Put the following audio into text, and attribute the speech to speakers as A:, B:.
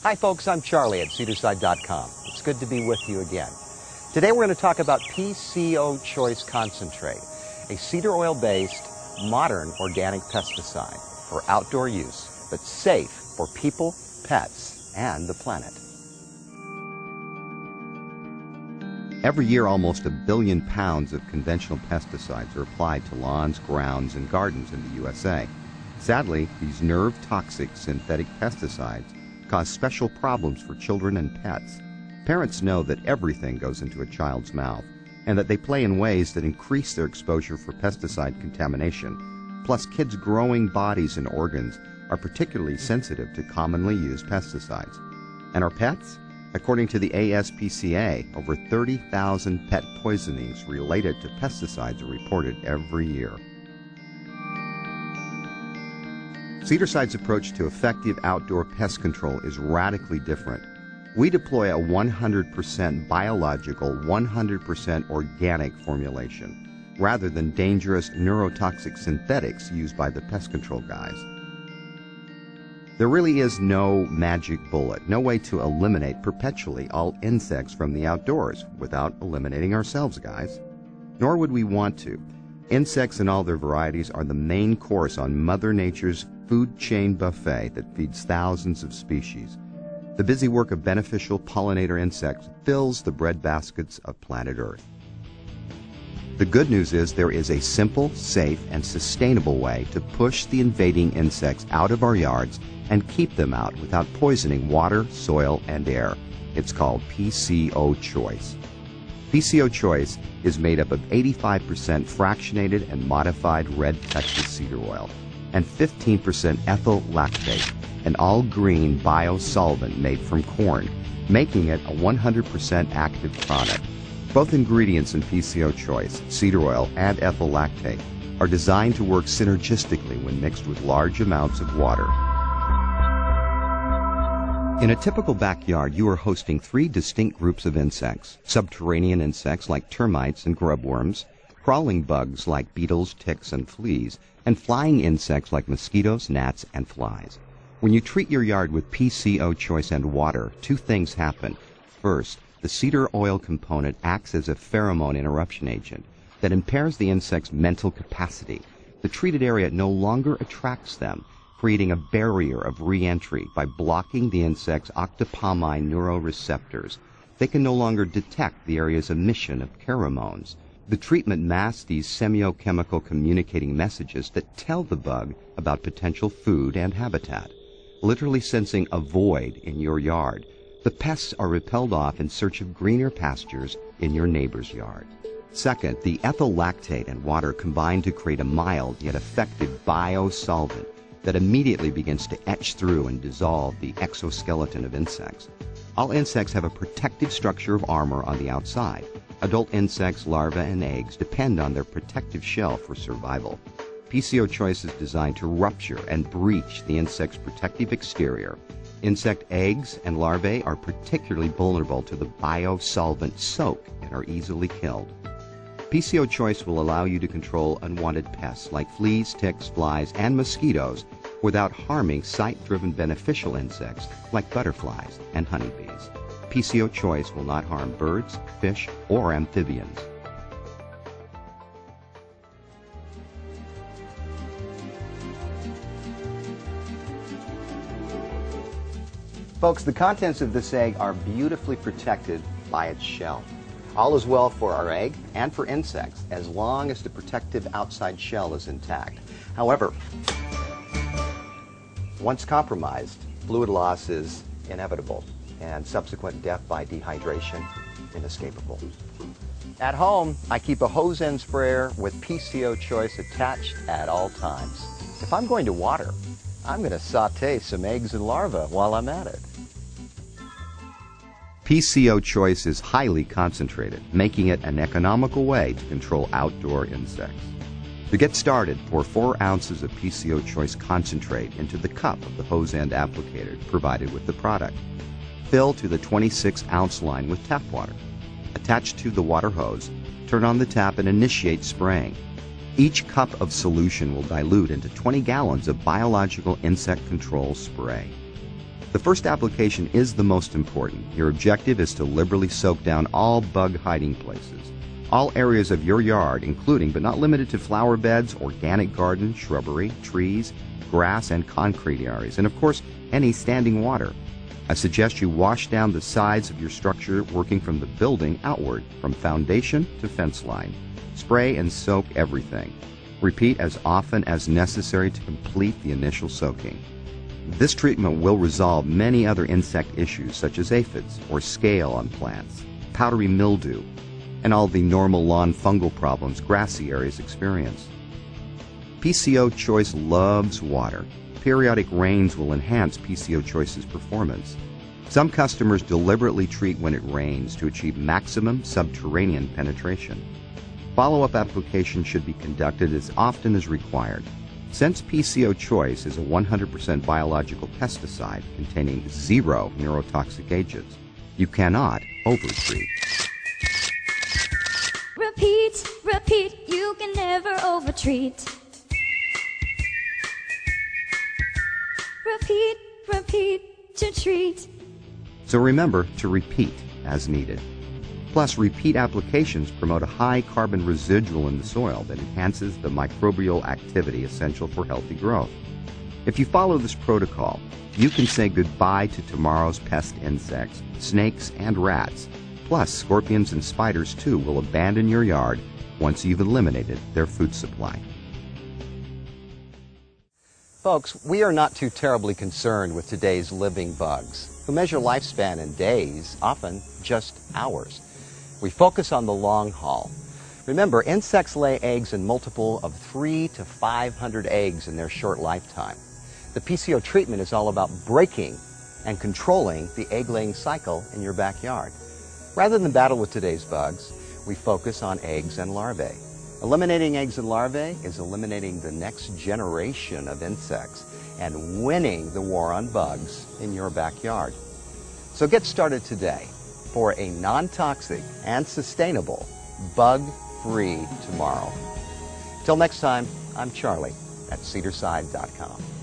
A: Hi folks, I'm Charlie at CedarCide.com. It's good to be with you again. Today we're going to talk about PCO Choice Concentrate, a cedar oil-based, modern organic pesticide for outdoor use, but safe for people, pets, and the planet. Every year, almost 1 billion pounds of conventional pesticides are applied to lawns, grounds, and gardens in the USA. Sadly, these nerve-toxic synthetic pesticides cause special problems for children and pets. Parents know that everything goes into a child's mouth and that they play in ways that increase their exposure for pesticide contamination. Plus, kids' growing bodies and organs are particularly sensitive to commonly used pesticides. And our pets? According to the ASPCA, over 30,000 pet poisonings related to pesticides are reported every year. CedarCide's approach to effective outdoor pest control is radically different. We deploy a 100% biological, 100% organic formulation, rather than dangerous neurotoxic synthetics used by the pest control guys. There really is no magic bullet, no way to eliminate perpetually all insects from the outdoors without eliminating ourselves, guys. Nor would we want to. Insects in all their varieties are the main course on Mother Nature's food chain buffet that feeds thousands of species. The busy work of beneficial pollinator insects fills the bread baskets of planet Earth. The good news is there is a simple, safe, and sustainable way to push the invading insects out of our yards and keep them out without poisoning water, soil, and air. It's called PCO Choice. PCO Choice is made up of 85% fractionated and modified red Texas cedar oil and 15% ethyl lactate, an all-green biosolvent made from corn, making it a 100% active product. Both ingredients in PCO Choice, cedar oil and ethyl lactate, are designed to work synergistically when mixed with large amounts of water. In a typical backyard, you are hosting 3 distinct groups of insects: subterranean insects like termites and grubworms, crawling bugs like beetles, ticks, and fleas, and flying insects like mosquitoes, gnats, and flies. When you treat your yard with PCO Choice and water, 2 things happen. First, the cedar oil component acts as a pheromone interruption agent that impairs the insect's mental capacity. The treated area no longer attracts them, creating a barrier of re-entry by blocking the insect's octopamine neuroreceptors. They can no longer detect the area's emission of pheromones. The treatment masks these semiochemical communicating messages that tell the bug about potential food and habitat. Literally sensing a void in your yard, the pests are repelled off in search of greener pastures in your neighbor's yard. Second, the ethyl lactate and water combine to create a mild yet effective biosolvent that immediately begins to etch through and dissolve the exoskeleton of insects. All insects have a protective structure of armor on the outside. Adult insects, larvae, and eggs depend on their protective shell for survival. PCO Choice is designed to rupture and breach the insect's protective exterior. Insect eggs and larvae are particularly vulnerable to the biosolvent soak and are easily killed. PCO Choice will allow you to control unwanted pests like fleas, ticks, flies, and mosquitoes without harming site-driven beneficial insects like butterflies and honeybees. PCO Choice will not harm birds, fish, or amphibians. Folks, the contents of this egg are beautifully protected by its shell. All is well for our egg and for insects as long as the protective outside shell is intact. However, once compromised, fluid loss is inevitable and subsequent death by dehydration inescapable. At home, I keep a hose end sprayer with PCO Choice attached at all times. If I'm going to water, I'm going to saute some eggs and larvae while I'm at it. PCO Choice is highly concentrated, making it an economical way to control outdoor insects. To get started, pour 4 ounces of PCO Choice concentrate into the cup of the hose end applicator provided with the product. Fill to the 26-ounce line with tap water. Attach to the water hose, turn on the tap and initiate spraying. Each cup of solution will dilute into 20 gallons of biological insect control spray. The first application is the most important. Your objective is to liberally soak down all bug hiding places. All areas of your yard, including but not limited to flower beds, organic garden, shrubbery, trees, grass, and concrete areas, and of course, any standing water. I suggest you wash down the sides of your structure working from the building outward, from foundation to fence line. Spray and soak everything. Repeat as often as necessary to complete the initial soaking. This treatment will resolve many other insect issues such as aphids or scale on plants, powdery mildew, and all the normal lawn fungal problems grassy areas experience. PCO Choice loves water. Periodic rains will enhance PCO Choice's performance. Some customers deliberately treat when it rains to achieve maximum subterranean penetration. Follow-up application should be conducted as often as required. Since PCO Choice is a 100% biological pesticide containing 0 neurotoxic agents, you cannot overtreat.
B: Repeat, repeat, you can never overtreat. Repeat, repeat, to treat.
A: So remember to repeat as needed. Plus, repeat applications promote a high carbon residual in the soil that enhances the microbial activity essential for healthy growth. If you follow this protocol, you can say goodbye to tomorrow's pest insects, snakes, and rats. Plus, scorpions and spiders too will abandon your yard once you've eliminated their food supply.
C: Folks, we are not too terribly concerned with today's living bugs, who measure lifespan in days, often just hours. We focus on the long haul. Remember, insects lay eggs in multiple of 300 to 500 eggs in their short lifetime. The PCO treatment is all about breaking and controlling the egg-laying cycle in your backyard. Rather than battle with today's bugs, we focus on eggs and larvae. Eliminating eggs and larvae is eliminating the next generation of insects and winning the war on bugs in your backyard. So get started today for a non-toxic and sustainable bug-free tomorrow. Till next time, I'm Charlie at CedarCide.com.